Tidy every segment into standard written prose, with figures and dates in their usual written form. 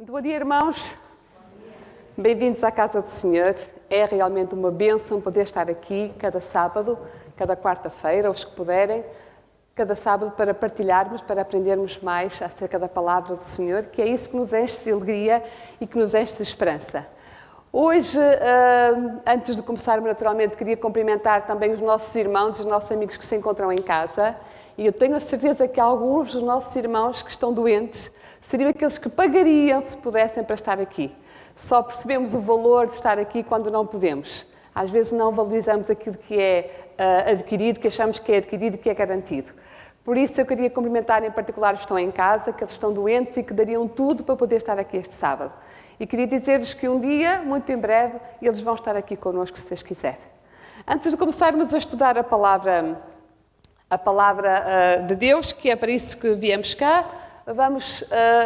Muito bom dia, irmãos. Bem-vindos à casa do Senhor. É realmente uma bênção poder estar aqui cada sábado, cada quarta-feira, os que puderem, cada sábado para partilharmos, para aprendermos mais acerca da palavra do Senhor, que é isso que nos enche de alegria e que nos enche de esperança. Hoje, antes de começarmos, naturalmente, queria cumprimentar também os nossos irmãos e os nossos amigos que se encontram em casa. E eu tenho a certeza que alguns dos nossos irmãos que estão doentes seriam aqueles que pagariam se pudessem para estar aqui. Só percebemos o valor de estar aqui quando não podemos. Às vezes não valorizamos aquilo que é adquirido, que achamos que é adquirido e que é garantido. Por isso eu queria cumprimentar em particular os que estão em casa, que eles estão doentes e que dariam tudo para poder estar aqui este sábado. E queria dizer-lhes que um dia, muito em breve, eles vão estar aqui connosco, se Deus quiser. Antes de começarmos a estudar a palavra de Deus, que é para isso que viemos cá, vamos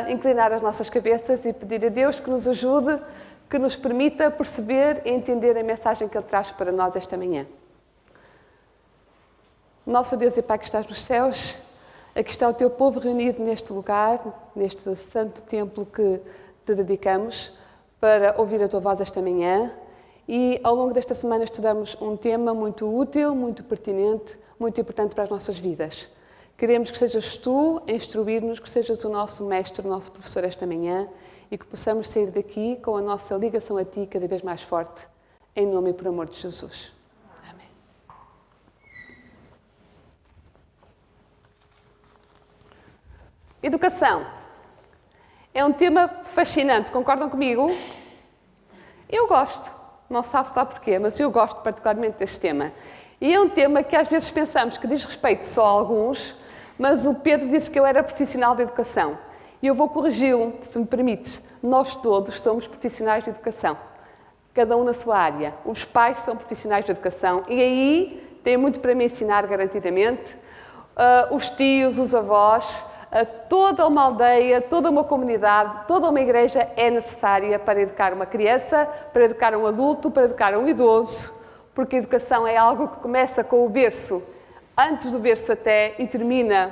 inclinar as nossas cabeças e pedir a Deus que nos ajude, que nos permita perceber e entender a mensagem que Ele traz para nós esta manhã. Nosso Deus e Pai que estás nos céus, aqui está o Teu povo reunido neste lugar, neste santo templo que te dedicamos, para ouvir a Tua voz esta manhã. E ao longo desta semana estudamos um tema muito útil, muito pertinente, muito importante para as nossas vidas. Queremos que sejas Tu a instruir-nos, que sejas o nosso mestre, o nosso professor esta manhã e que possamos sair daqui com a nossa ligação a Ti cada vez mais forte, em nome e por amor de Jesus. Amém. Educação. É um tema fascinante, concordam comigo? Eu gosto. Não sabe-se lá porquê, mas eu gosto particularmente deste tema. E é um tema que às vezes pensamos que diz respeito só a alguns, mas o Pedro disse que eu era profissional de educação. E eu vou corrigi-lo, se me permites. Nós todos somos profissionais de educação. Cada um na sua área. Os pais são profissionais de educação e aí têm muito para me ensinar garantidamente. Os tios, os avós, toda uma aldeia, toda uma comunidade, toda uma igreja é necessária para educar uma criança, para educar um adulto, para educar um idoso, porque a educação é algo que começa com o berço, antes do berço até, e termina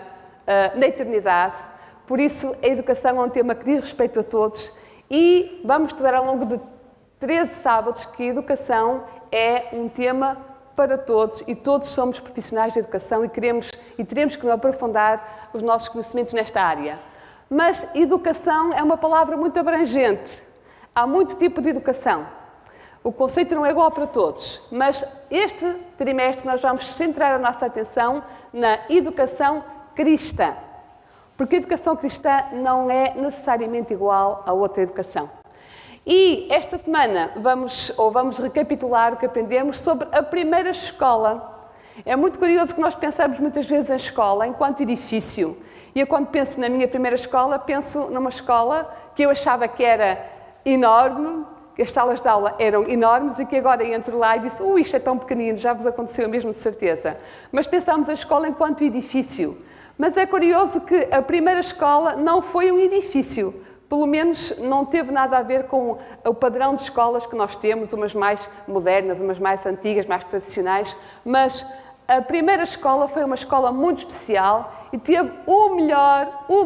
na eternidade. Por isso, a educação é um tema que diz respeito a todos e vamos estudar ao longo de 13 sábados que a educação é um tema para todos e todos somos profissionais de educação e teremos que aprofundar os nossos conhecimentos nesta área. Mas educação é uma palavra muito abrangente. Há muito tipo de educação. O conceito não é igual para todos, mas este trimestre nós vamos centrar a nossa atenção na educação cristã. Porque a educação cristã não é necessariamente igual a outra educação. E esta semana vamos recapitular o que aprendemos sobre a primeira escola. É muito curioso que nós pensamos muitas vezes em escola enquanto edifício. E eu quando penso na minha primeira escola, penso numa escola que eu achava que era enorme, que as salas de aula eram enormes e que agora entro lá e disse, isto é tão pequenino, já vos aconteceu mesmo de certeza. Mas pensámos a escola enquanto edifício. Mas é curioso que a primeira escola não foi um edifício. Pelo menos não teve nada a ver com o padrão de escolas que nós temos, umas mais modernas, umas mais antigas, mais tradicionais, mas a primeira escola foi uma escola muito especial e teve o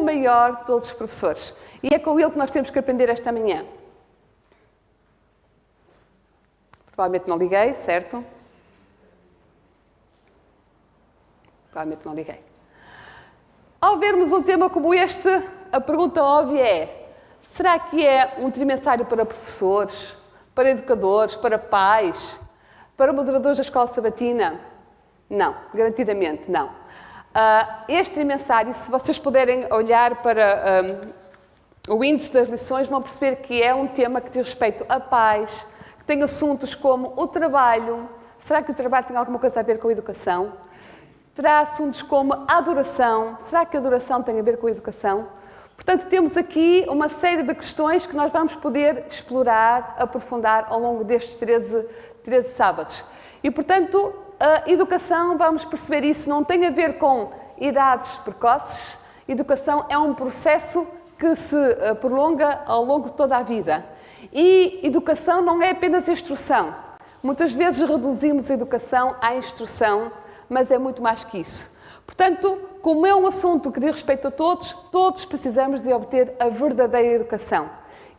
maior de todos os professores. E é com ele que nós temos que aprender esta manhã. Provavelmente não liguei, certo? Provavelmente não liguei. Ao vermos um tema como este, a pergunta óbvia é: será que é um trimestriário para professores, para educadores, para pais, para moderadores da escola sabatina? Não, garantidamente não. Este trimestriário, se vocês puderem olhar para o índice das lições, vão perceber que é um tema que diz respeito a pais, que tem assuntos como o trabalho. Será que o trabalho tem alguma coisa a ver com a educação? Terá assuntos como a adoração. Será que a adoração tem a ver com a educação? Portanto, temos aqui uma série de questões que nós vamos poder explorar, aprofundar ao longo destes 13 sábados. E, portanto, a educação, vamos perceber isso, não tem a ver com idades precoces. Educação é um processo que se prolonga ao longo de toda a vida. E educação não é apenas instrução. Muitas vezes reduzimos a educação à instrução, mas é muito mais que isso. Portanto, como é um assunto que diz respeito a todos, todos precisamos de obter a verdadeira educação.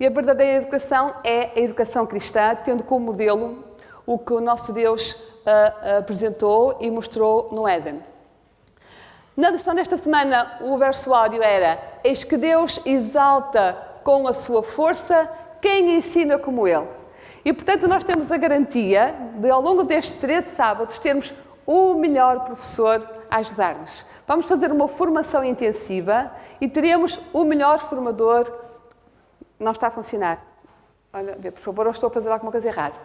E a verdadeira educação é a educação cristã, tendo como modelo o que o nosso Deus apresentou e mostrou no Éden. Na lição desta semana, o versório era: eis que Deus exalta com a sua força quem ensina como Ele. E, portanto, nós temos a garantia de, ao longo destes 13 sábados, termos o melhor professor a ajudar-nos. Vamos fazer uma formação intensiva e teremos o melhor formador. Não está a funcionar. Olha, por favor, eu estou a fazer alguma coisa errada.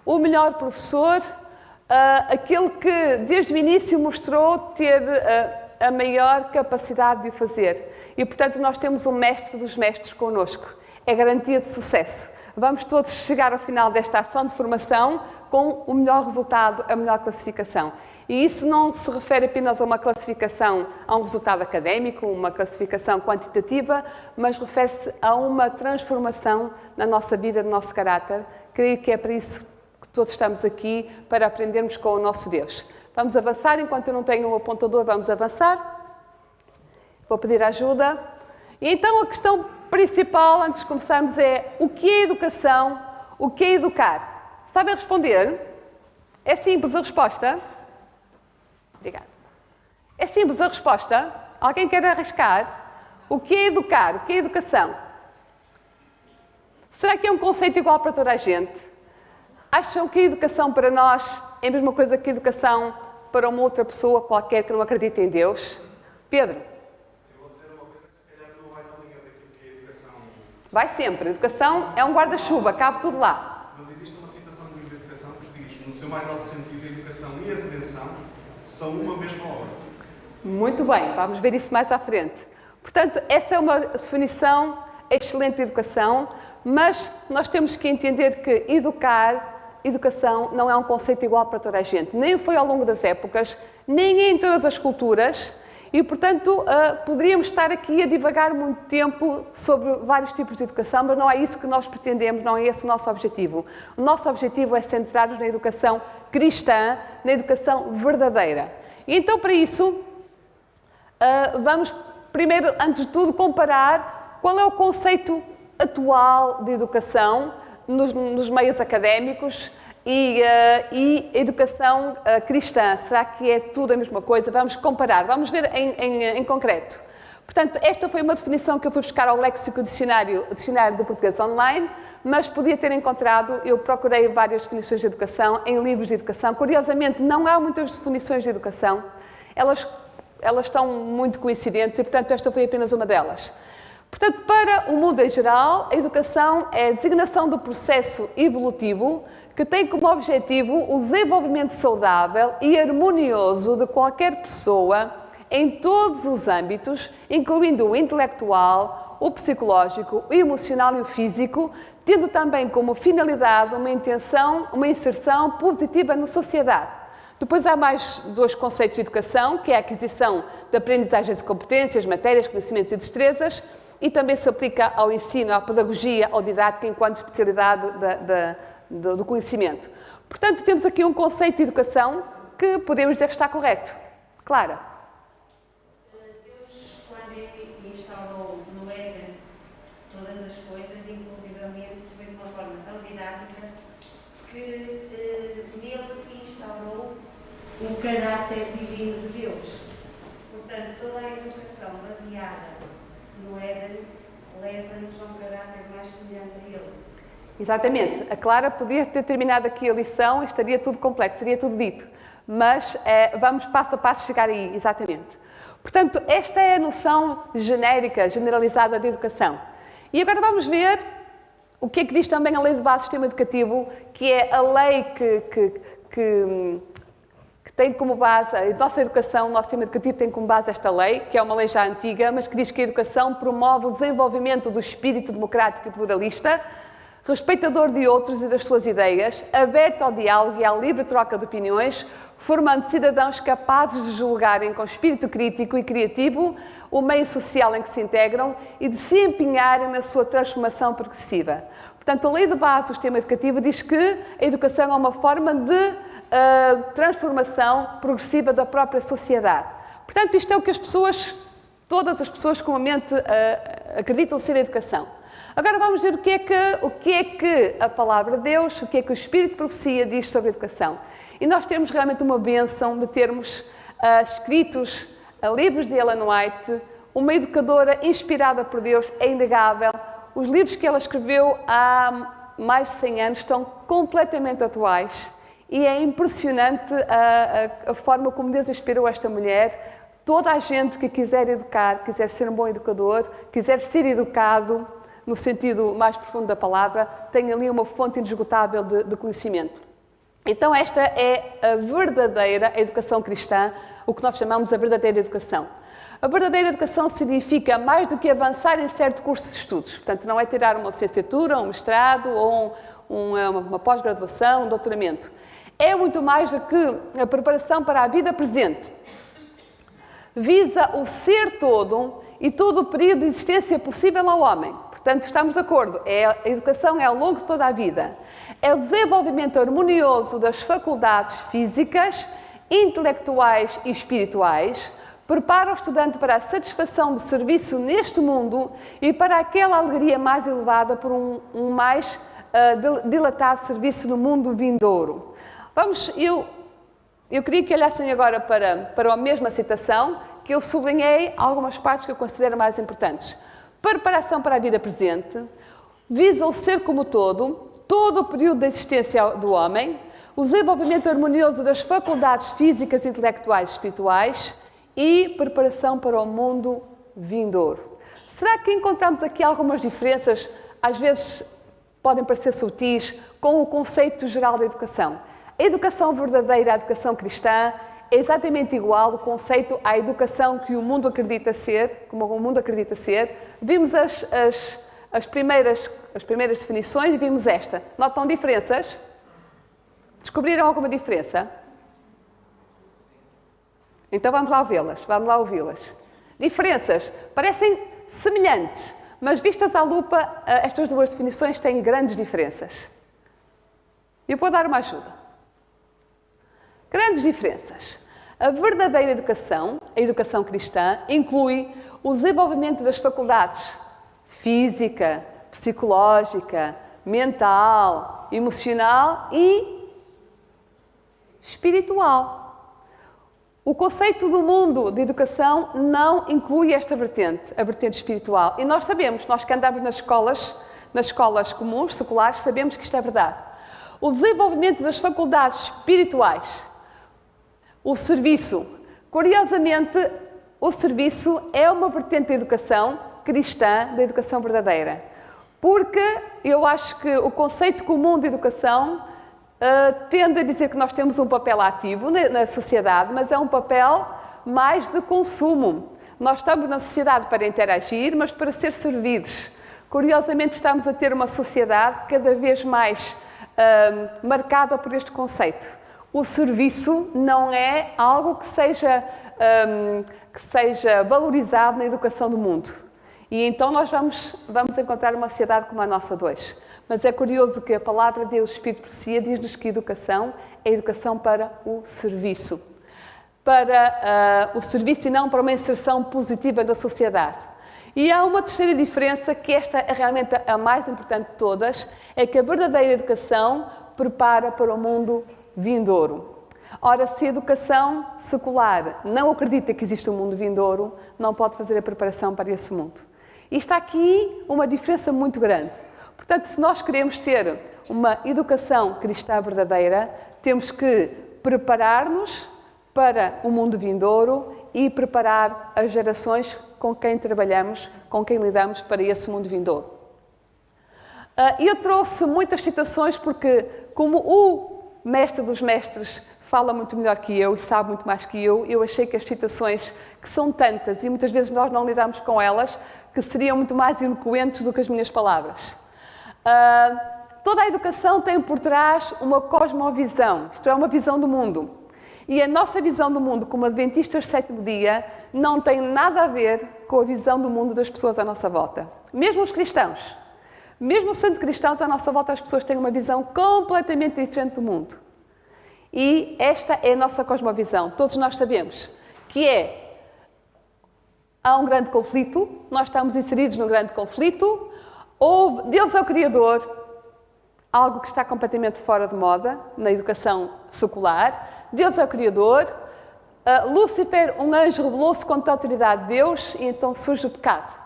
O melhor professor, aquele que desde o início mostrou ter a maior capacidade de o fazer. E, portanto, nós temos um mestre dos mestres connosco. É garantia de sucesso. Vamos todos chegar ao final desta ação de formação com o melhor resultado, a melhor classificação. E isso não se refere apenas a uma classificação, a um resultado académico, uma classificação quantitativa, mas refere-se a uma transformação na nossa vida, no nosso caráter. Creio que é para isso que todos estamos aqui, para aprendermos com o nosso Deus. Vamos avançar, enquanto eu não tenho um apontador, vamos avançar. Vou pedir ajuda. E então a questão principal, antes de começarmos, é: o que é educação? O que é educar? Sabem responder? É simples a resposta? Obrigada. É simples a resposta? Alguém quer arriscar? O que é educar? O que é educação? Será que é um conceito igual para toda a gente? Acham que a educação para nós é a mesma coisa que a educação para uma outra pessoa qualquer que não acredita em Deus? Pedro? Eu vou dizer uma coisa que se calhar não vai na linha daquilo que é a educação. Vai sempre. A educação é um guarda-chuva, cabe tudo lá. Mas existe uma citação do livro de educação que diz: no seu mais alto sentido, a educação e a redenção são uma mesma obra. Muito bem, vamos ver isso mais à frente. Portanto, essa é uma definição excelente de educação, mas nós temos que entender que educação não é um conceito igual para toda a gente. Nem foi ao longo das épocas, nem em todas as culturas. E, portanto, poderíamos estar aqui a divagar muito tempo sobre vários tipos de educação, mas não é isso que nós pretendemos, não é esse o nosso objetivo. O nosso objetivo é centrar-nos na educação cristã, na educação verdadeira. E então, para isso, vamos primeiro, antes de tudo, comparar qual é o conceito atual de educação nos meios académicos e a educação cristã. Será que é tudo a mesma coisa? Vamos comparar, vamos ver em concreto. Portanto, esta foi uma definição que eu fui buscar ao léxico dicionário do português online, mas podia ter encontrado, eu procurei várias definições de educação em livros de educação. Curiosamente, não há muitas definições de educação, elas estão muito coincidentes e, portanto, esta foi apenas uma delas. Portanto, para o mundo em geral, a educação é a designação do processo evolutivo que tem como objetivo o desenvolvimento saudável e harmonioso de qualquer pessoa em todos os âmbitos, incluindo o intelectual, o psicológico, o emocional e o físico, tendo também como finalidade uma inserção positiva na sociedade. Depois há mais dois conceitos de educação, que é a aquisição de aprendizagens e competências, matérias, conhecimentos e destrezas, e também se aplica ao ensino, à pedagogia, ao didática, enquanto especialidade do conhecimento. Portanto, temos aqui um conceito de educação que podemos dizer que está correto. Clara? Deus, quando instaurou no Éden todas as coisas, inclusivamente foi de uma forma tão didática que nele instaurou o caráter divino de Deus. Portanto, toda a educação baseada no Éden leva-nos a um caráter mais semelhante a ele. Exatamente. A Clara podia ter terminado aqui a lição e estaria tudo completo, estaria tudo dito. Mas vamos passo a passo chegar aí, exatamente. Portanto, esta é a noção genérica, generalizada de educação. E agora vamos ver o que é que diz também a Lei de Base do Sistema Educativo, que é a lei que tem como base, a nossa educação, o nosso sistema educativo tem como base esta lei, que é uma lei já antiga, mas que diz que a educação promove o desenvolvimento do espírito democrático e pluralista, respeitador de outros e das suas ideias, aberto ao diálogo e à livre troca de opiniões, formando cidadãos capazes de julgarem com espírito crítico e criativo o meio social em que se integram e de se empenharem na sua transformação progressiva. Portanto, a lei de base do sistema educativo diz que a educação é uma forma de transformação progressiva da própria sociedade. Portanto, isto é o que todas as pessoas comumente acreditam ser a educação. Agora vamos ver o que é que a palavra de Deus, o que é que o Espírito de Profecia diz sobre a educação. E nós temos realmente uma bênção de termos escritos livros de Ellen White, uma educadora inspirada por Deus, é inegável. Os livros que ela escreveu há mais de 100 anos estão completamente atuais e é impressionante a forma como Deus inspirou esta mulher. Toda a gente que quiser educar, quiser ser um bom educador, quiser ser educado, no sentido mais profundo da palavra, tem ali uma fonte inesgotável de conhecimento. Então esta é a verdadeira educação cristã, o que nós chamamos a verdadeira educação. A verdadeira educação significa mais do que avançar em certo curso de estudos. Portanto, não é tirar uma licenciatura, um mestrado ou uma pós-graduação, um doutoramento. É muito mais do que a preparação para a vida presente. Visa o ser todo e todo o período de existência possível ao homem. Portanto, estamos de acordo, a educação é ao longo de toda a vida. É o desenvolvimento harmonioso das faculdades físicas, intelectuais e espirituais, prepara o estudante para a satisfação do serviço neste mundo e para aquela alegria mais elevada por um mais dilatado serviço no mundo vindouro. Eu queria que olhassem agora para a mesma citação, que eu sublinhei algumas partes que eu considero mais importantes. Preparação para a vida presente, visa o ser como todo o período da existência do homem, o desenvolvimento harmonioso das faculdades físicas, intelectuais e espirituais e preparação para o mundo vindouro. Será que encontramos aqui algumas diferenças, às vezes podem parecer sutis, com o conceito geral da educação? A educação verdadeira, a educação cristã, é exatamente igual o conceito à educação que o mundo acredita ser, como o mundo acredita ser. Vimos as primeiras definições e vimos esta. Notam diferenças? Descobriram alguma diferença? Então vamos lá ouvi-las. Diferenças parecem semelhantes, mas vistas à lupa, estas duas definições têm grandes diferenças. Eu vou dar uma ajuda. Grandes diferenças. A verdadeira educação, a educação cristã, inclui o desenvolvimento das faculdades física, psicológica, mental, emocional e espiritual. O conceito do mundo de educação não inclui esta vertente, a vertente espiritual. E nós sabemos, nós que andamos nas escolas comuns, seculares, sabemos que isto é verdade. O desenvolvimento das faculdades espirituais, o serviço. Curiosamente, o serviço é uma vertente da educação cristã, da educação verdadeira. Porque eu acho que o conceito comum de educação tende a dizer que nós temos um papel ativo na sociedade, mas é um papel mais de consumo. Nós estamos na sociedade para interagir, mas para ser servidos. Curiosamente, estamos a ter uma sociedade cada vez mais marcada por este conceito. O serviço não é algo que seja valorizado na educação do mundo. E então nós vamos encontrar uma sociedade como a nossa de hoje. Mas é curioso que a palavra de Deus, o Espírito de Profecia, diz-nos que educação é educação para o serviço. Para o serviço e não para uma inserção positiva na sociedade. E há uma terceira diferença, que esta é realmente a mais importante de todas, é que a verdadeira educação prepara para o mundo vindouro. Ora, se a educação secular não acredita que existe um mundo vindouro, não pode fazer a preparação para esse mundo. E está aqui uma diferença muito grande. Portanto, se nós queremos ter uma educação cristã verdadeira, temos que preparar-nos para o mundo vindouro e preparar as gerações com quem trabalhamos, com quem lidamos para esse mundo vindouro. Eu trouxe muitas citações porque, como o mestre dos mestres fala muito melhor que eu e sabe muito mais que eu achei que as citações, que são tantas e muitas vezes nós não lidamos com elas, que seriam muito mais eloquentes do que as minhas palavras. Toda a educação tem por trás uma cosmovisão, isto é, uma visão do mundo. E a nossa visão do mundo, como adventistas sétimo dia, não tem nada a ver com a visão do mundo das pessoas à nossa volta. Mesmo os cristãos. Mesmo sendo cristãos, à nossa volta as pessoas têm uma visão completamente diferente do mundo. E esta é a nossa cosmovisão. Todos nós sabemos que é há um grande conflito, nós estamos inseridos num grande conflito, Deus é o Criador, algo que está completamente fora de moda na educação secular. Deus é o Criador, Lúcifer, um anjo, rebelou-se contra a autoridade de Deus e então surge o pecado.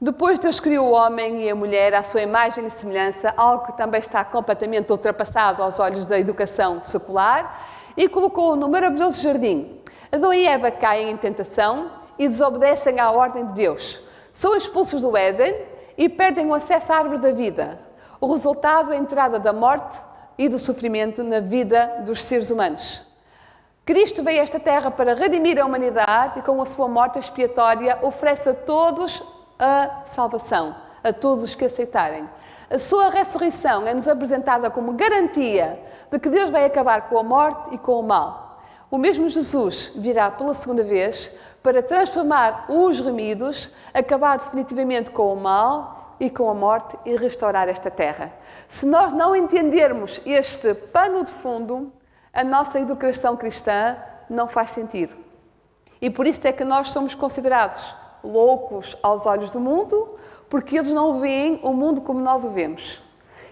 Depois Deus criou o homem e a mulher à sua imagem e semelhança, algo que também está completamente ultrapassado aos olhos da educação secular, e colocou-o no maravilhoso jardim. Adão e Eva caem em tentação e desobedecem à ordem de Deus. São expulsos do Éden e perdem o acesso à árvore da vida. O resultado é a entrada da morte e do sofrimento na vida dos seres humanos. Cristo veio a esta terra para redimir a humanidade e com a sua morte expiatória oferece a todos a salvação, a todos os que aceitarem. A sua ressurreição é-nos apresentada como garantia de que Deus vai acabar com a morte e com o mal. O mesmo Jesus virá pela segunda vez para transformar os remidos, acabar definitivamente com o mal e com a morte e restaurar esta terra. Se nós não entendermos este pano de fundo, a nossa educação cristã não faz sentido. E por isso é que nós somos considerados loucos aos olhos do mundo, porque eles não veem o mundo como nós o vemos.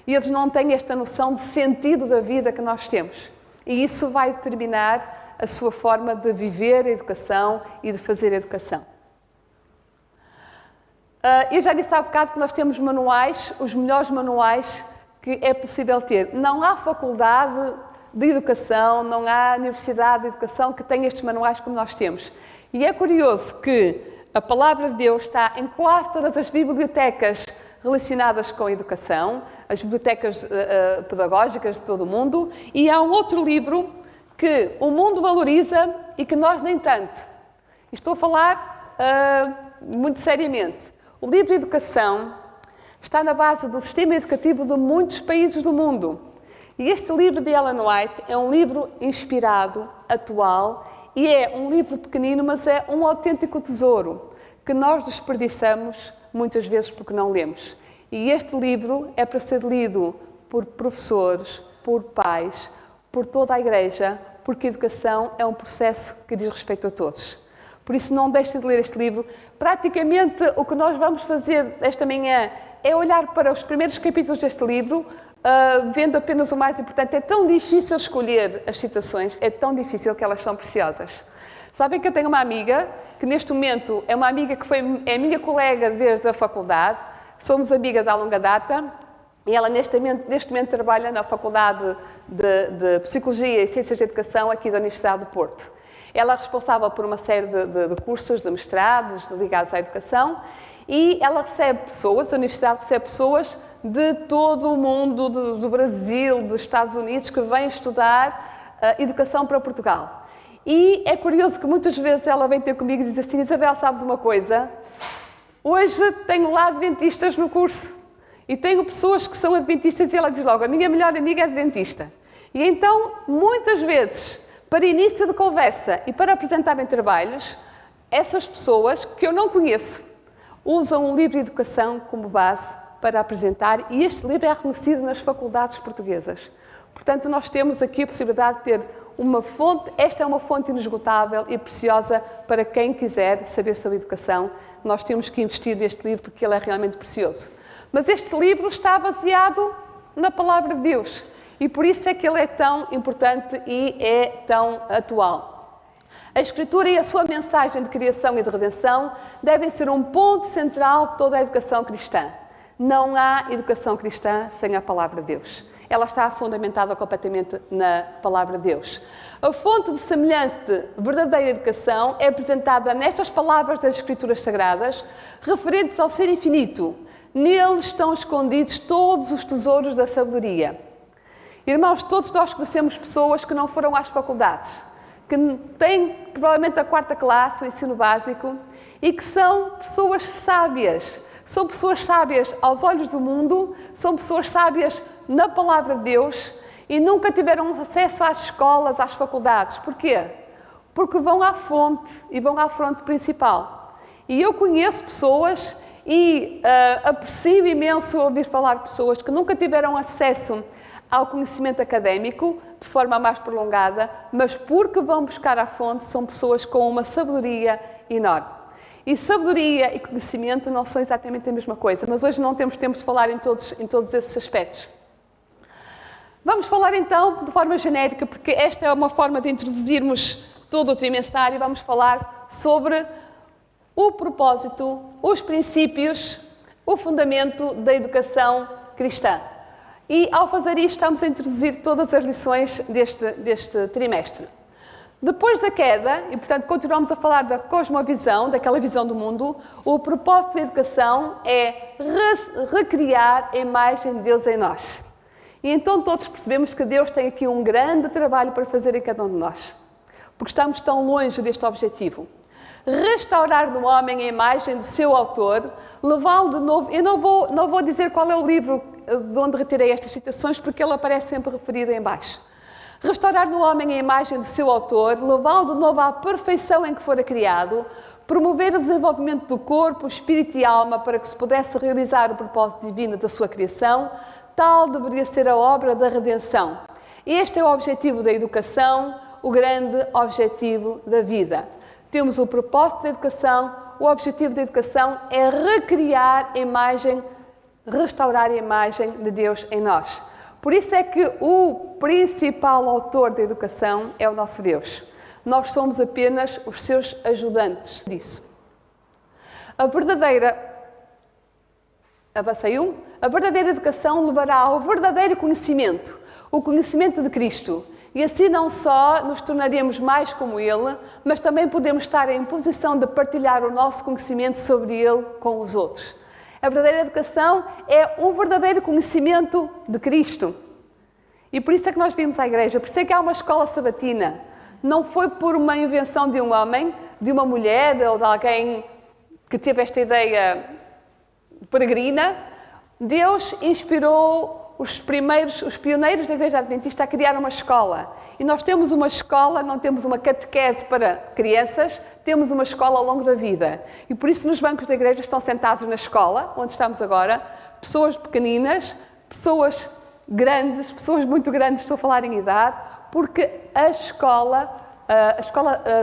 E eles não têm esta noção de sentido da vida que nós temos. E isso vai determinar a sua forma de viver a educação e de fazer a educação. Eu já disse há bocado que nós temos manuais, os melhores manuais que é possível ter. Não há faculdade de educação, não há universidade de educação que tenha estes manuais como nós temos. E é curioso que a palavra de Deus está em quase todas as bibliotecas relacionadas com a educação, as bibliotecas pedagógicas de todo o mundo, e há um outro livro que o mundo valoriza e que nós nem tanto. Estou a falar muito seriamente. O livro de educação está na base do sistema educativo de muitos países do mundo. E este livro de Ellen White é um livro inspirado, atual, e é um livro pequenino, mas é um autêntico tesouro que nós desperdiçamos muitas vezes porque não lemos. E este livro é para ser lido por professores, por pais, por toda a Igreja, porque a educação é um processo que diz respeito a todos. Por isso não deixem de ler este livro. Praticamente o que nós vamos fazer esta manhã é olhar para os primeiros capítulos deste livro, vendo apenas o mais importante. É tão difícil escolher as citações, é tão difícil que elas são preciosas. Sabem que eu tenho uma amiga, que neste momento é uma amiga que é minha colega desde a faculdade, somos amigas há longa data, e ela neste momento trabalha na Faculdade de Psicologia e Ciências de Educação aqui da Universidade do Porto. Ela é responsável por uma série de cursos, de mestrados ligados à educação, e ela recebe pessoas, a Universidade recebe pessoas de todo o mundo, do Brasil, dos Estados Unidos, que vêm estudar educação para Portugal. E é curioso que muitas vezes ela vem ter comigo e diz assim: Isabel, sabes uma coisa? Hoje tenho lá adventistas no curso e tenho pessoas que são adventistas, e ela diz logo: a minha melhor amiga é adventista. E então, muitas vezes, para início de conversa e para apresentarem trabalhos, essas pessoas que eu não conheço usam o livro de educação como base para apresentar, e este livro é reconhecido nas faculdades portuguesas. Portanto, nós temos aqui a possibilidade de ter uma fonte, esta é uma fonte inesgotável e preciosa para quem quiser saber sobre educação. Nós temos que investir neste livro porque ele é realmente precioso. Mas este livro está baseado na Palavra de Deus e por isso é que ele é tão importante e é tão atual. A Escritura e a sua mensagem de criação e de redenção devem ser um ponto central de toda a educação cristã. Não há educação cristã sem a Palavra de Deus. Ela está fundamentada completamente na Palavra de Deus. A fonte de semelhança de verdadeira educação é apresentada nestas palavras das Escrituras Sagradas, referentes ao ser infinito. Neles estão escondidos todos os tesouros da sabedoria. Irmãos, todos nós conhecemos pessoas que não foram às faculdades, que têm provavelmente a 4ª classe, o ensino básico, e que são pessoas sábias. São pessoas sábias aos olhos do mundo, são pessoas sábias na Palavra de Deus e nunca tiveram acesso às escolas, às faculdades. Porquê? Porque vão à fonte e vão à fonte principal. E eu conheço pessoas e aprecio imenso ouvir falar de pessoas que nunca tiveram acesso ao conhecimento académico de forma mais prolongada, mas porque vão buscar à fonte, são pessoas com uma sabedoria enorme. E sabedoria e conhecimento não são exatamente a mesma coisa, mas hoje não temos tempo de falar em todos esses aspectos. Vamos falar então de forma genérica, porque esta é uma forma de introduzirmos todo o trimestriário. Vamos falar sobre o propósito, os princípios, o fundamento da educação cristã. E ao fazer isto estamos a introduzir todas as lições deste trimestre. Depois da queda, e portanto continuamos a falar da cosmovisão, daquela visão do mundo, o propósito da educação é recriar a imagem de Deus em nós. E então todos percebemos que Deus tem aqui um grande trabalho para fazer em cada um de nós, porque estamos tão longe deste objetivo. Restaurar no homem a imagem do seu autor, levá-lo de novo... Eu não vou dizer qual é o livro de onde retirei estas citações, porque ele aparece sempre referido em baixo. Restaurar no homem a imagem do seu autor, levá-lo de novo à perfeição em que fora criado, promover o desenvolvimento do corpo, espírito e alma para que se pudesse realizar o propósito divino da sua criação, tal deveria ser a obra da redenção. Este é o objetivo da educação, o grande objetivo da vida. Temos o propósito da educação, o objetivo da educação é recriar a imagem, restaurar a imagem de Deus em nós. Por isso é que o principal autor da educação é o nosso Deus. Nós somos apenas os seus ajudantes disso. A verdadeira educação levará ao verdadeiro conhecimento, o conhecimento de Cristo. E assim não só nos tornaremos mais como Ele, mas também podemos estar em posição de partilhar o nosso conhecimento sobre Ele com os outros. A verdadeira educação é um verdadeiro conhecimento de Cristo. E por isso é que nós vimos à igreja, por isso é que há uma escola sabatina. Não foi por uma invenção de um homem, de uma mulher ou de alguém que teve esta ideia peregrina. Deus inspirou os pioneiros da Igreja Adventista a criar uma escola. E nós temos uma escola, não temos uma catequese para crianças, temos uma escola ao longo da vida. E por isso nos bancos da igreja estão sentados na escola, onde estamos agora, pessoas pequeninas, pessoas grandes, pessoas muito grandes, estou a falar em idade, porque a escola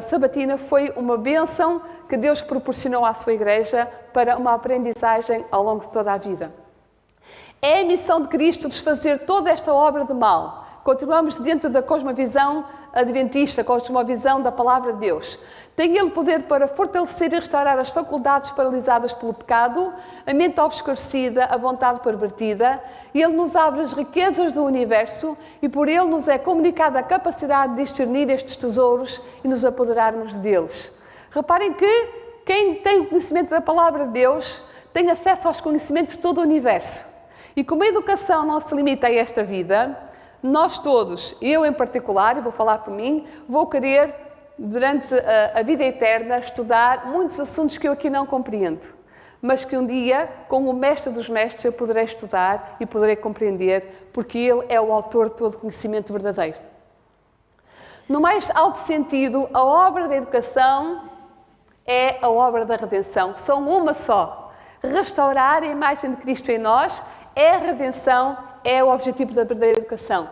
sabatina foi uma bênção que Deus proporcionou à sua igreja para uma aprendizagem ao longo de toda a vida. É a missão de Cristo desfazer toda esta obra de mal. Continuamos dentro da cosmovisão adventista, cosmovisão da palavra de Deus. Tem Ele poder para fortalecer e restaurar as faculdades paralisadas pelo pecado, a mente obscurecida, a vontade pervertida. Ele nos abre as riquezas do universo e por Ele nos é comunicada a capacidade de discernir estes tesouros e nos apoderarmos deles. Reparem que quem tem o conhecimento da palavra de Deus tem acesso aos conhecimentos de todo o universo. E como a educação não se limita a esta vida, nós todos, eu em particular, e vou falar por mim, vou querer, durante a vida eterna, estudar muitos assuntos que eu aqui não compreendo, mas que um dia, com o mestre dos mestres, eu poderei estudar e poderei compreender, porque ele é o autor de todo conhecimento verdadeiro. No mais alto sentido, a obra da educação é a obra da redenção. São uma só. Restaurar a imagem de Cristo em nós é a redenção, é o objetivo da verdadeira educação.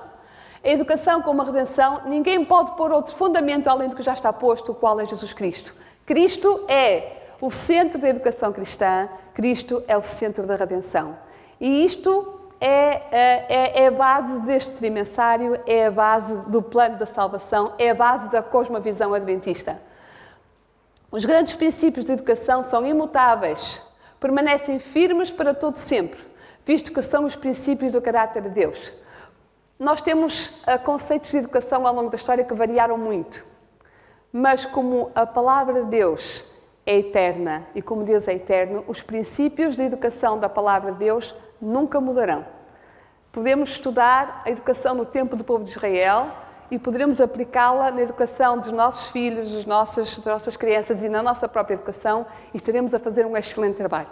A educação como a redenção, ninguém pode pôr outro fundamento além do que já está posto, o qual é Jesus Cristo. Cristo é o centro da educação cristã, Cristo é o centro da redenção. E isto é a base deste trimensário, é a base do plano da salvação, é a base da cosmovisão adventista. Os grandes princípios de educação são imutáveis, permanecem firmes para todo sempre, visto que são os princípios do caráter de Deus. Nós temos conceitos de educação ao longo da história que variaram muito, mas como a palavra de Deus é eterna e como Deus é eterno, os princípios de educação da palavra de Deus nunca mudarão. Podemos estudar a educação no tempo do povo de Israel e poderemos aplicá-la na educação dos nossos filhos, das nossas crianças e na nossa própria educação e estaremos a fazer um excelente trabalho.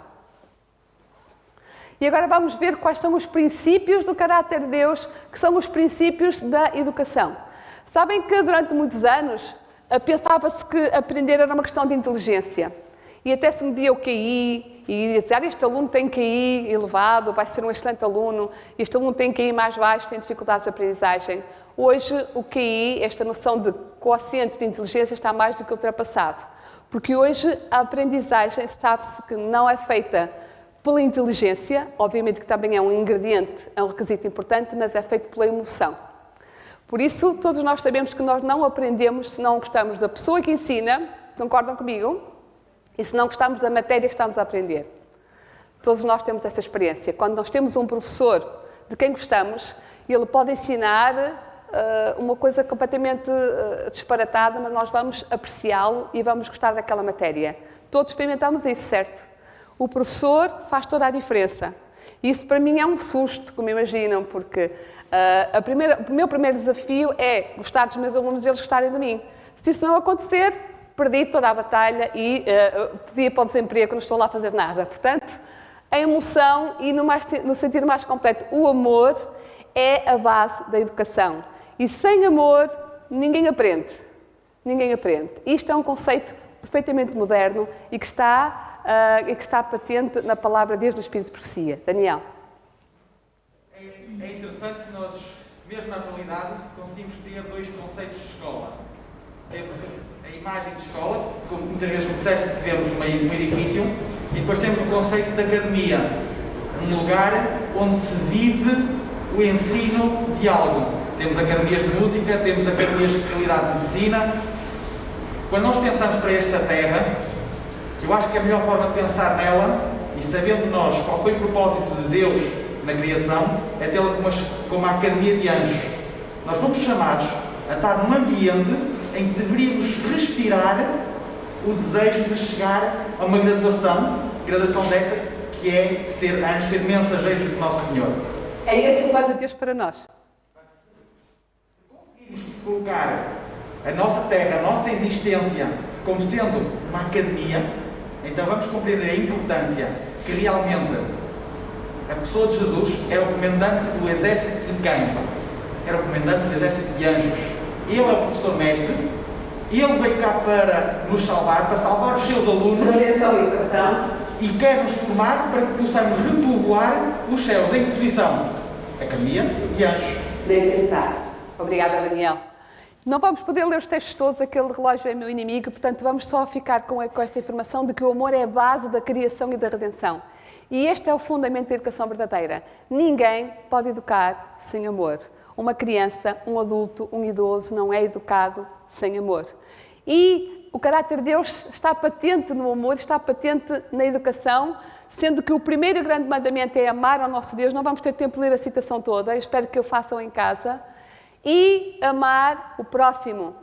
E agora vamos ver quais são os princípios do caráter de Deus, que são os princípios da educação. Sabem que durante muitos anos pensava-se que aprender era uma questão de inteligência. E até se media o QI, e dizer, este aluno tem QI elevado, vai ser um excelente aluno, este aluno tem QI mais baixo, tem dificuldades de aprendizagem. Hoje o QI, esta noção de quociente de inteligência, está mais do que ultrapassado. Porque hoje a aprendizagem sabe-se que não é feita pela inteligência, obviamente que também é um ingrediente, é um requisito importante, mas é feito pela emoção. Por isso, todos nós sabemos que nós não aprendemos se não gostamos da pessoa que ensina, concordam comigo? E se não gostamos da matéria que estamos a aprender. Todos nós temos essa experiência. Quando nós temos um professor de quem gostamos, ele pode ensinar uma coisa completamente disparatada, mas nós vamos apreciá-lo e vamos gostar daquela matéria. Todos experimentamos isso, certo? O professor faz toda a diferença. Isso para mim é um susto, como imaginam, porque o meu primeiro desafio é gostar dos meus alunos e eles gostarem de mim. Se isso não acontecer, perdi toda a batalha e podia ir para o desemprego, não estou lá a fazer nada. Portanto, a emoção e no sentido mais completo, o amor é a base da educação. E sem amor, ninguém aprende. Ninguém aprende. Isto é um conceito perfeitamente moderno e que está patente na palavra Deus no Espírito de Profecia. Daniel. É interessante que nós, mesmo na atualidade, conseguimos ter dois conceitos de escola. Temos a imagem de escola, como muitas vezes como disseste, que vemos um edifício, e depois temos o conceito de academia, um lugar onde se vive o ensino de algo. Temos academias de música, temos academias de especialidade de medicina. Quando nós pensamos para esta terra, eu acho que a melhor forma de pensar nela, e sabendo nós qual foi o propósito de Deus na criação, é tê-la como uma academia de anjos. Nós fomos chamados a estar num ambiente em que deveríamos respirar o desejo de chegar a uma graduação dessa que é ser anjos, ser mensageiros do Nosso Senhor. É esse o plano de Deus para nós. Se conseguirmos colocar a nossa terra, a nossa existência, como sendo uma academia, então vamos compreender a importância que realmente a pessoa de Jesus era o comandante do exército de quem? Era o comandante do exército de anjos. Ele é o professor mestre, ele veio cá para nos salvar, para salvar os seus alunos e quer nos formar para que possamos repovoar os céus em posição. Academia de anjos. Deve estar. Obrigada, Daniel. Não vamos poder ler os textos todos, aquele relógio é meu inimigo, portanto vamos só ficar com esta informação de que o amor é a base da criação e da redenção. E este é o fundamento da educação verdadeira. Ninguém pode educar sem amor. Uma criança, um adulto, um idoso não é educado sem amor. E o caráter de Deus está patente no amor, está patente na educação, sendo que o primeiro grande mandamento é amar ao nosso Deus. Não vamos ter tempo de ler a citação toda, eu espero que o façam em casa. E amar o próximo.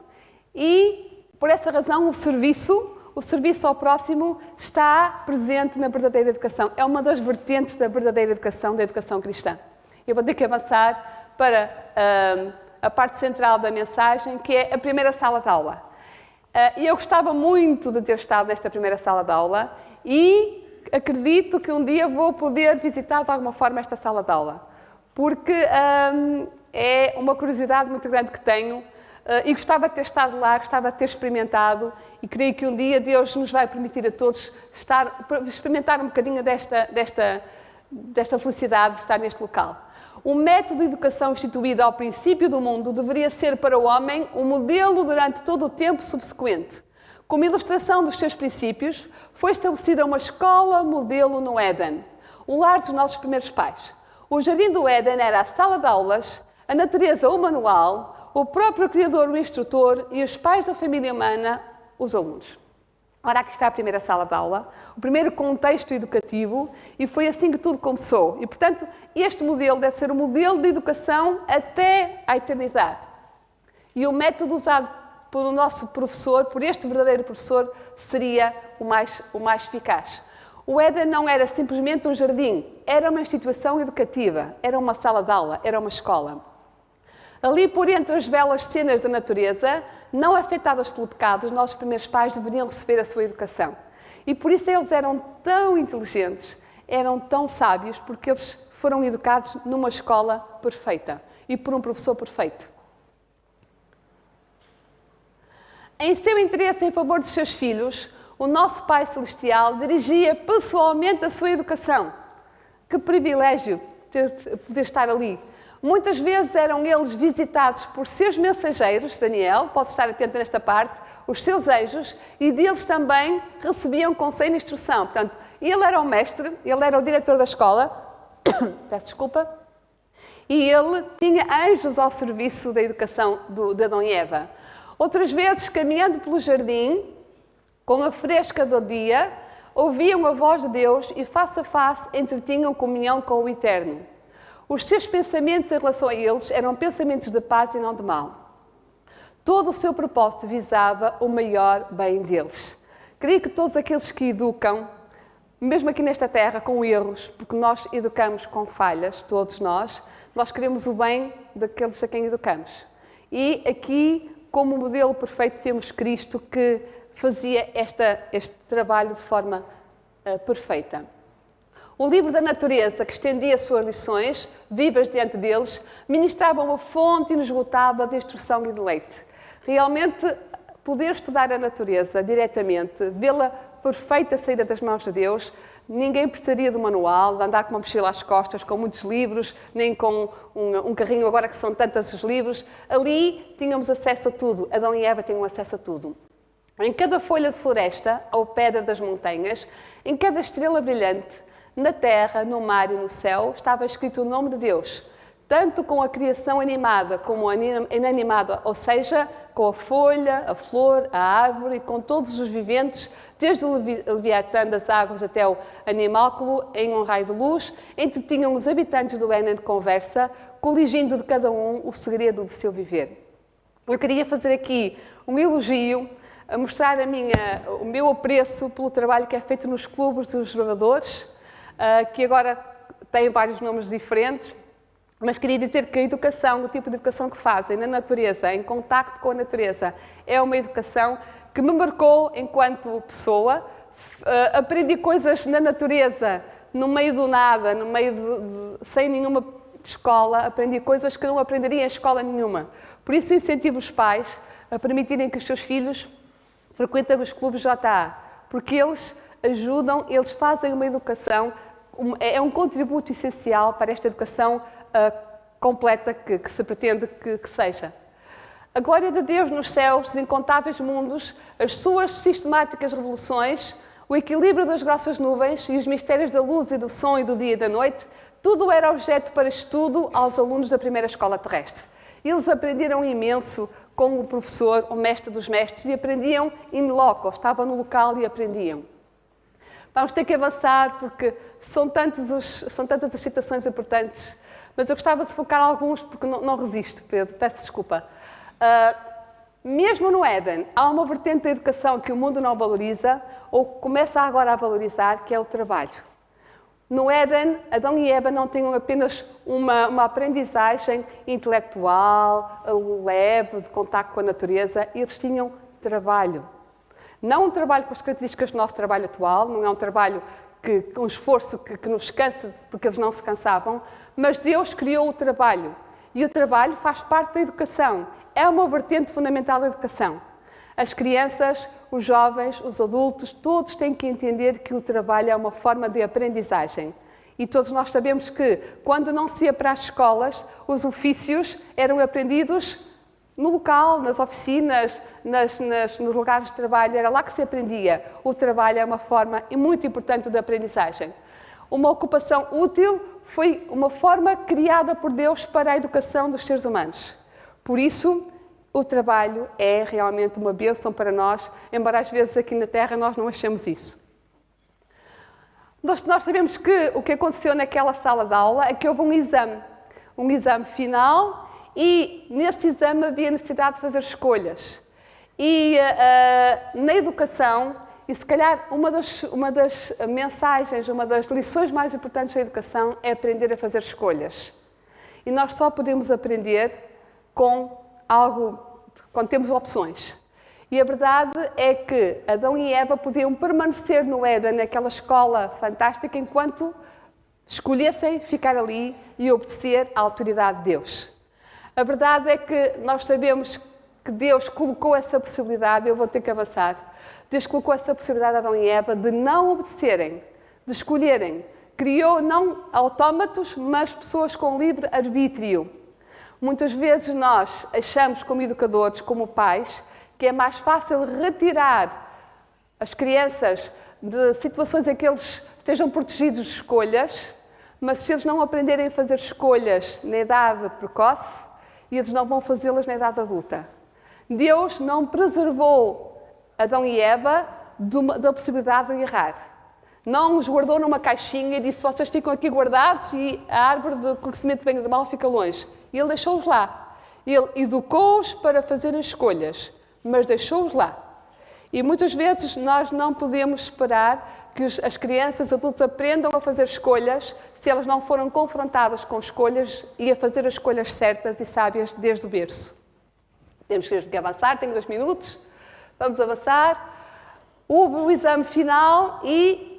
E, por essa razão, o serviço ao próximo está presente na verdadeira educação. É uma das vertentes da verdadeira educação, da educação cristã. Eu vou ter que avançar para a parte central da mensagem, que é a primeira sala de aula. E eu gostava muito de ter estado nesta primeira sala de aula e acredito que um dia vou poder visitar de alguma forma esta sala de aula. Porque é uma curiosidade muito grande que tenho e gostava de ter estado lá, gostava de ter experimentado e creio que um dia Deus nos vai permitir a todos experimentar um bocadinho desta felicidade de estar neste local. O método de educação instituído ao princípio do mundo deveria ser para o homem um modelo durante todo o tempo subsequente. Como ilustração dos seus princípios, foi estabelecida uma escola modelo no Éden, o lar dos nossos primeiros pais. O jardim do Éden era a sala de aulas, a natureza o manual, o próprio Criador o instrutor e os pais da família humana os alunos. Ora, aqui está a primeira sala de aula, o primeiro contexto educativo e foi assim que tudo começou. E, portanto, este modelo deve ser o modelo de educação até à eternidade. E o método usado pelo nosso professor, por este verdadeiro professor, seria o mais eficaz. O Éden não era simplesmente um jardim, era uma instituição educativa, era uma sala de aula, era uma escola. Ali, por entre as belas cenas da natureza, não afetadas pelo pecado, os nossos primeiros pais deveriam receber a sua educação. E por isso eles eram tão inteligentes, eram tão sábios, porque eles foram educados numa escola perfeita e por um professor perfeito. Em seu interesse em favor dos seus filhos, o nosso Pai Celestial dirigia pessoalmente a sua educação. Que privilégio poder estar ali. Muitas vezes eram eles visitados por seus mensageiros, Daniel, pode estar atento nesta parte, os seus anjos e deles também recebiam conselho e instrução. Portanto, ele era o mestre, ele era o diretor da escola, peço desculpa, e ele tinha anjos ao serviço da educação de Adão e Eva. Outras vezes, caminhando pelo jardim, com a fresca do dia, ouviam a voz de Deus e face a face entretinham comunhão com o Eterno. Os seus pensamentos em relação a eles eram pensamentos de paz e não de mal. Todo o seu propósito visava o maior bem deles. Creio que todos aqueles que educam, mesmo aqui nesta terra, com erros, porque nós educamos com falhas, todos nós queremos o bem daqueles a quem educamos. E aqui, como modelo perfeito, temos Cristo que fazia este trabalho de forma perfeita. O livro da natureza, que estendia suas lições, vivas diante deles, ministrava uma fonte inesgotável de instrução e de leite. Realmente, poder estudar a natureza diretamente, vê-la perfeita saída das mãos de Deus, ninguém precisaria de um manual, de andar com uma mochila às costas, com muitos livros, nem com um carrinho agora que são tantos os livros. Ali tínhamos acesso a tudo. Adão e Eva tinham acesso a tudo. Em cada folha de floresta, ou pedra das montanhas, em cada estrela brilhante, na terra, no mar e no céu, estava escrito o nome de Deus, tanto com a criação animada como a inanimada, ou seja, com a folha, a flor, a árvore, com todos os viventes, desde o leviatã das águas até o animálculo, em um raio de luz, entretinham os habitantes do Éden de conversa, coligindo de cada um o segredo de seu viver. Eu queria fazer aqui um elogio, a mostrar o meu apreço pelo trabalho que é feito nos clubes dos observadores, que agora têm vários nomes diferentes, mas queria dizer que a educação, o tipo de educação que fazem na natureza, em contacto com a natureza, é uma educação que me marcou enquanto pessoa. Aprendi coisas na natureza, no meio do nada, sem nenhuma escola, aprendi coisas que não aprenderia em escola nenhuma. Por isso incentivo os pais a permitirem que os seus filhos frequentem os clubes JA, porque eles ajudam, eles fazem uma educação, é um contributo essencial para esta educação completa que se pretende que seja. A glória de Deus nos céus, os incontáveis mundos, as suas sistemáticas revoluções, o equilíbrio das grossas nuvens e os mistérios da luz e do som e do dia e da noite, tudo era objeto para estudo aos alunos da primeira escola terrestre. Eles aprenderam imenso com o professor, o mestre dos mestres, e aprendiam in loco, estavam no local e aprendiam. Vamos ter que avançar porque são tantas as citações importantes, mas eu gostava de focar alguns porque não resisto, Pedro, peço desculpa. Mesmo no Éden, há uma vertente da educação que o mundo não valoriza, ou começa agora a valorizar, que é o trabalho. No Éden, Adão e Eva não tinham apenas uma aprendizagem intelectual, leve, de contato com a natureza, eles tinham trabalho. Não um trabalho com as características do nosso trabalho atual, não é um trabalho um esforço que nos cansa, porque eles não se cansavam, mas Deus criou o trabalho. E o trabalho faz parte da educação. É uma vertente fundamental da educação. As crianças, os jovens, os adultos, todos têm que entender que o trabalho é uma forma de aprendizagem. E todos nós sabemos que, quando não se ia para as escolas, os ofícios eram aprendidos no local, nas oficinas, nos lugares de trabalho, era lá que se aprendia. O trabalho é uma forma muito importante de aprendizagem. Uma ocupação útil foi uma forma criada por Deus para a educação dos seres humanos. Por isso, o trabalho é realmente uma bênção para nós, embora às vezes aqui na Terra nós não achemos isso. Nós sabemos que o que aconteceu naquela sala de aula é que houve um exame final, e nesse exame havia necessidade de fazer escolhas. E na educação, e se calhar uma das mensagens, uma das lições mais importantes da educação é aprender a fazer escolhas. E nós só podemos aprender quando temos opções. E a verdade é que Adão e Eva podiam permanecer no Éden, naquela escola fantástica, enquanto escolhessem ficar ali e obedecer à autoridade de Deus. A verdade é que nós sabemos que Deus colocou essa possibilidade, eu vou ter que avançar, Deus colocou essa possibilidade a Adão e Eva de não obedecerem, de escolherem. Criou não autómatos, mas pessoas com livre arbítrio. Muitas vezes nós achamos, como educadores, como pais, porque é mais fácil retirar as crianças de situações em que eles estejam protegidos de escolhas, mas se eles não aprenderem a fazer escolhas na idade precoce, eles não vão fazê-las na idade adulta. Deus não preservou Adão e Eva da possibilidade de errar. Não os guardou numa caixinha e disse: vocês ficam aqui guardados e a árvore do conhecimento do bem e do mal fica longe. E Ele deixou-os lá. Ele educou-os para fazerem escolhas, mas deixou-os lá. E muitas vezes nós não podemos esperar que as crianças, os adultos aprendam a fazer escolhas se elas não foram confrontadas com escolhas e a fazer as escolhas certas e sábias desde o berço. Temos que avançar, tenho 2 minutos. Vamos avançar. Houve o exame final e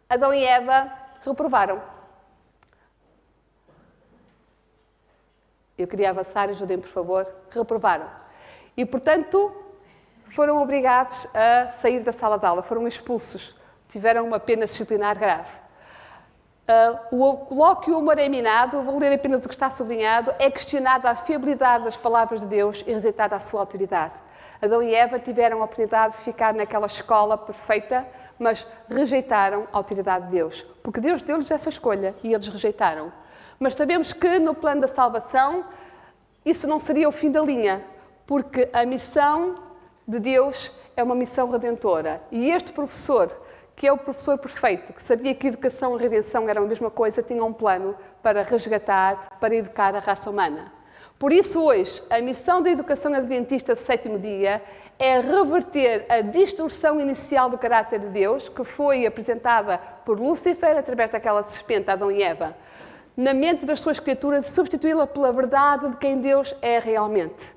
Adão e Eva reprovaram. Eu queria avançar, ajudem-me, por favor. Reprovaram. E, portanto, foram obrigados a sair da sala de aula, foram expulsos, tiveram uma pena disciplinar grave. O colóquio humoreminado, vou ler apenas o que está sublinhado, é questionada a fiabilidade das palavras de Deus e rejeitada a sua autoridade. Adão e Eva tiveram a oportunidade de ficar naquela escola perfeita, mas rejeitaram a autoridade de Deus, porque Deus deu-lhes essa escolha e eles rejeitaram. Mas sabemos que no plano da salvação isso não seria o fim da linha, porque a missão de Deus é uma missão redentora. E este professor, que é o professor perfeito, que sabia que educação e redenção eram a mesma coisa, tinha um plano para resgatar, para educar a raça humana. Por isso, hoje, a missão da educação adventista do 7º dia é reverter a distorção inicial do caráter de Deus, que foi apresentada por Lúcifer, através daquela serpente, Adão e Eva, na mente das suas criaturas, de substituí-la pela verdade de quem Deus é realmente.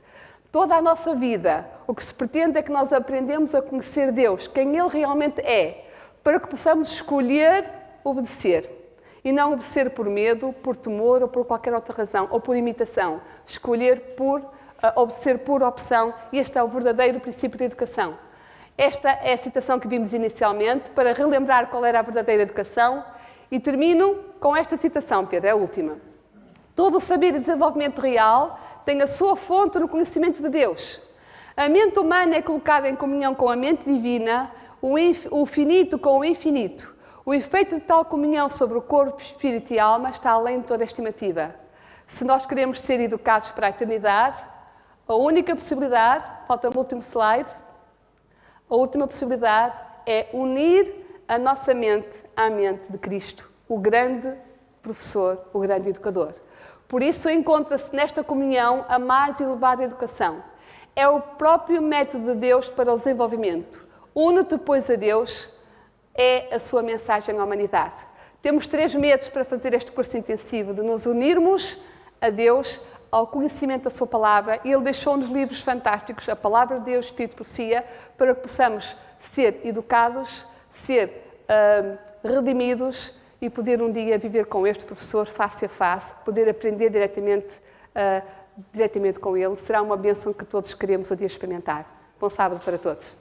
Toda a nossa vida, o que se pretende é que nós aprendemos a conhecer Deus, quem Ele realmente é, para que possamos escolher obedecer. E não obedecer por medo, por temor ou por qualquer outra razão, ou por imitação. Escolher obedecer por opção, e este é o verdadeiro princípio da educação. Esta é a citação que vimos inicialmente, para relembrar qual era a verdadeira educação, e termino com esta citação, Pedro, é a última. Todo o saber e desenvolvimento real tem a sua fonte no conhecimento de Deus. A mente humana é colocada em comunhão com a mente divina, o finito com o infinito. O efeito de tal comunhão sobre o corpo, espírito e alma está além de toda estimativa. Se nós queremos ser educados para a eternidade, a única possibilidade, falta-me o último slide, a última possibilidade é unir a nossa mente à mente de Cristo, o grande professor, o grande educador. Por isso encontra-se nesta comunhão a mais elevada educação. É o próprio método de Deus para o desenvolvimento. Une-te, pois, a Deus, é a sua mensagem à humanidade. Temos 3 meses para fazer este curso intensivo, de nos unirmos a Deus, ao conhecimento da sua palavra. E Ele deixou-nos livros fantásticos, a palavra de Deus, Espírito de Profecia, para que possamos ser educados, ser redimidos e poder um dia viver com este professor face a face, poder aprender diretamente com ele. Será uma bênção que todos queremos um dia experimentar. Bom sábado para todos.